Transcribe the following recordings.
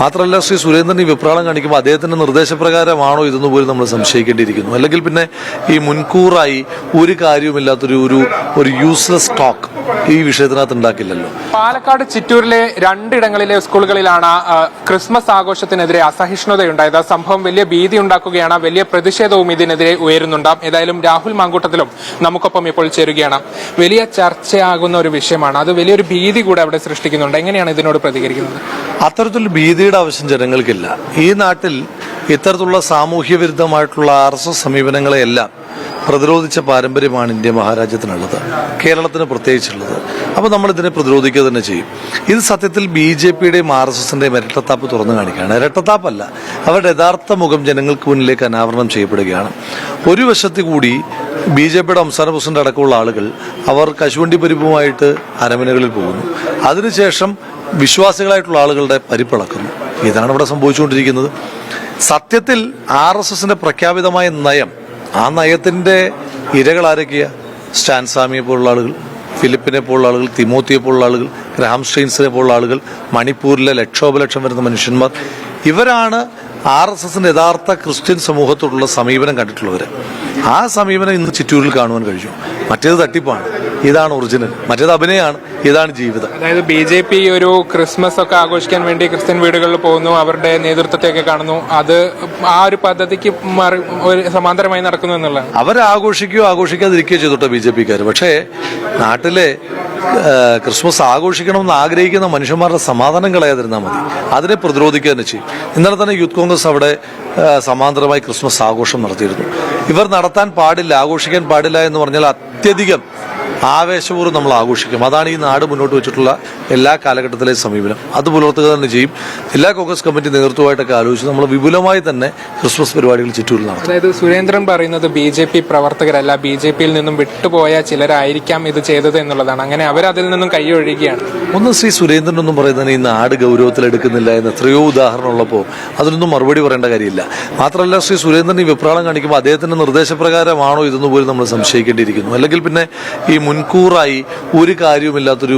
മാത്രമല്ല ശ്രീ സുരേന്ദ്രൻ ഈ വെപ്രാളം കാണിക്കുമ്പോൾ അദ്ദേഹത്തിന്റെ നിർദ്ദേശപ്രകാരമാണോ ഇതെന്ന് പോലും നമ്മൾ സംശയിക്കേണ്ടിയിരിക്കുന്നു. അല്ലെങ്കിൽ പിന്നെ ഈ മുൻകൂറായി ഒരു കാര്യവുമില്ലാത്തൊരു ഒരു യൂസ്ലെസ് ടോക്ക് ഈ വിഷയത്തിനകത്ത് ഉണ്ടാക്കില്ലല്ലോ. പാലക്കാട് ചിറ്റൂരിലെ രണ്ടിടങ്ങളിലെ സ്കൂളുകളിലാണ് ക്രിസ്മസ് ആഘോഷത്തിനെതിരെ അസഹിഷ്ണുതയുണ്ടായത്. സംഭവം വലിയ ഭീതി ഉണ്ടാക്കുകയാണ്, വലിയ പ്രതിഷേധവും ഇതിനെതിരെ ഉയരുന്നുണ്ട്. ഏതായാലും രാഹുൽ മാങ്കൂട്ടത്തിലും നമുക്കൊപ്പം ഇപ്പോൾ ചേരുകയാണ്. വലിയ ചർച്ചയാകുന്ന ഒരു വിഷയമാണ്, അത് വലിയൊരു ഭീതി കൂടെ അവിടെ സൃഷ്ടിക്കുന്നുണ്ട്. എങ്ങനെയാണ് ഇതിനോട് പ്രതികരിക്കുന്നത്? അത്തരത്തിലുള്ള ഭീതിയുടെ ആവശ്യം ജനങ്ങൾക്കില്ല. ഈ നാട്ടിൽ ഇത്തരത്തിലുള്ള സാമൂഹ്യ വിരുദ്ധമായിട്ടുള്ള RSS സമീപനങ്ങളെയെല്ലാം പ്രതിരോധിച്ച പാരമ്പര്യമാണ് ഇന്ത്യ മഹാരാജ്യത്തിനുള്ളത്, കേരളത്തിന് പ്രത്യേകിച്ചുള്ളത്. അപ്പോൾ നമ്മൾ ഇതിനെ പ്രതിരോധിക്കുക തന്നെ ചെയ്യും. ഇത് സത്യത്തിൽ BJPയുടെയും RSSന്റെയും ഇരട്ടത്താപ്പ് തുറന്നു കാണിക്കുകയാണ്. ഇരട്ടത്താപ്പല്ല, അവരുടെ യഥാർത്ഥ മുഖം ജനങ്ങൾക്ക് മുന്നിലേക്ക് അനാവരണം ചെയ്യപ്പെടുകയാണ്. ഒരു വശത്ത് കൂടി BJPയുടെ സംസ്ഥാന പ്രസിഡന്റ് അടക്കമുള്ള ആളുകൾ അവർ കശുവണ്ടി പരിപ്പുമായിട്ട് അരമനകളിൽ പോകുന്നു. അതിനുശേഷം വിശ്വാസികളായിട്ടുള്ള ആളുകളുടെ പരിപ്പിളക്കുന്നു. ഇതാണ് ഇവിടെ സംഭവിച്ചുകൊണ്ടിരിക്കുന്നത്. സത്യത്തിൽ RSSന്റെ പ്രഖ്യാപിതമായ നയം, ആ നയത്തിന്റെ ഇരകൾ ആരൊക്കെയാ? സ്റ്റാൻ സ്വാമിയെ പോലുള്ള ആളുകൾ, ഫിലിപ്പിനെ പോലുള്ള ആളുകൾ, തിമോത്തിയെ പോലുള്ള ആളുകൾ, ഗ്രഹാം സ്റ്റെയിൻസിനെ പോലുള്ള ആളുകൾ, മണിപ്പൂരിലെ ലക്ഷോപലക്ഷം വരുന്ന മനുഷ്യന്മാർ, ഇവരാണ് RSSന്റെ യഥാർത്ഥ ക്രിസ്ത്യൻ സമൂഹത്തോടുള്ള സമീപനം കണ്ടിട്ടുള്ളവർ. ആ സമീപനം ഇന്ന് ചിറ്റൂരിൽ കാണുവാൻ കഴിഞ്ഞു. മറ്റേത് തട്ടിപ്പാണ്, ഇതാണ് ഒറിജിനൽ. മറ്റേത് അഭിനയമാണ്, ഇതാണ് ജീവിതം. അതായത് BJP ഒരു ക്രിസ്മസ് ഒക്കെ ആഘോഷിക്കാൻ വേണ്ടി ക്രിസ്ത്യൻ വീടുകളിൽ പോകുന്നു, അവരുടെ നേതൃത്വത്തെയൊക്കെ കാണുന്നു, അത് ആ ഒരു പദ്ധതിക്ക് സമാന്തരമായി നടക്കുന്നു എന്നുള്ളതാണ്. അവരാഘോഷിക്കുകയോ ആഘോഷിക്കാതിരിക്കുകയോ ചെയ്തോട്ടെ BJPക്കാർ. പക്ഷേ നാട്ടിലെ ക്രിസ്മസ് ആഘോഷിക്കണമെന്ന് ആഗ്രഹിക്കുന്ന മനുഷ്യന്മാരുടെ സമാധാനം കളയാതിരുന്നാൽ മതി. അതിനെ പ്രതിരോധിക്കുക തന്നെ ചെയ്യും. ഇന്നലെ തന്നെ യൂത്ത് കോൺഗ്രസ് അവിടെ സമാന്തരമായി ക്രിസ്മസ് ആഘോഷം നടത്തിയിരുന്നു. ഇവർ നടത്താൻ പാടില്ല, ആഘോഷിക്കാൻ പാടില്ല എന്ന് പറഞ്ഞാൽ അത്യധികം ആവേശപൂർവ്വം നമ്മൾ ആഘോഷിക്കും. അതാണ് ഈ നാട് മുന്നോട്ട് വെച്ചിട്ടുള്ള എല്ലാ കാലഘട്ടത്തിലെ സമീപനം. അത് പുലർത്തുക തന്നെ ചെയ്യും. ജില്ലാ കോൺഗ്രസ് കമ്മിറ്റി നേതൃത്വമായിട്ടൊക്കെ ആലോചിച്ച് നമ്മൾ വിപുലമായി തന്നെ ക്രിസ്മസ് പരിപാടികൾ ചിറ്റൂരിൽ നടത്തും. അതായത് സുരേന്ദ്രൻ പറയുന്നത് BJP പ്രവർത്തകരല്ല, BJPയിൽ നിന്നും വിട്ടുപോയ ചിലരായിരിക്കാം ഇത് ചെയ്തത് എന്നുള്ളതാണ്. അങ്ങനെ അവരതിൽ നിന്നും കൈയൊഴുകുകയാണ്. ഒന്ന് ശ്രീ സുരേന്ദ്രൻ ഒന്നും പറയുന്നതിന് ഈ നാട് ഗൗരവത്തിലെടുക്കുന്നില്ല എന്ന് എത്രയോ ഉദാഹരണം ഉള്ളപ്പോൾ അതിനൊന്നും മറുപടി പറയേണ്ട കാര്യമില്ല. മാത്രമല്ല ശ്രീ സുരേന്ദ്രൻ ഈ വെപ്രാളം കാണിക്കുമ്പോൾ അദ്ദേഹത്തിന്റെ നിർദ്ദേശപ്രകാരമാണോ ഇതെന്ന് പോലും നമ്മൾ സംശയിക്കേണ്ടിയിരിക്കുന്നു. അല്ലെങ്കിൽ പിന്നെ ഈ മുൻകൂറായി ഒരു കാര്യവുമില്ലാത്തൊരു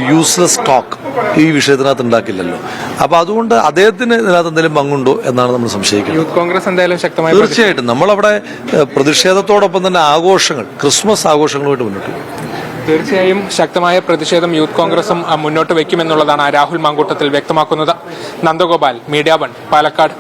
യൂസ്ലെസ് ടോക്ക് ഈ വിഷയത്തിനകത്ത് ഉണ്ടാക്കില്ലല്ലോ. അപ്പൊ അതുകൊണ്ട് അദ്ദേഹത്തിന് ഇതിനകത്ത് എന്തെങ്കിലും പങ്കുണ്ടോ എന്നാണ് നമ്മൾ സംശയിക്കുന്നത്. യൂത്ത് കോൺഗ്രസ് എന്തായാലും ശക്തമായി, തീർച്ചയായിട്ടും നമ്മളവിടെ പ്രതിഷേധത്തോടൊപ്പം തന്നെ ആഘോഷങ്ങൾ, ക്രിസ്മസ് ആഘോഷങ്ങളുമായിട്ട് മുന്നോട്ട് പോകും. തീർച്ചയായും ശക്തമായ പ്രതിഷേധം യൂത്ത് കോൺഗ്രസും മുന്നോട്ട് വയ്ക്കുമെന്നുള്ളതാണ് രാഹുൽ മാങ്കൂട്ടത്തിൽ വ്യക്തമാക്കുന്നത്. നന്ദഗോപാൽ, മീഡിയ 1, പാലക്കാട്.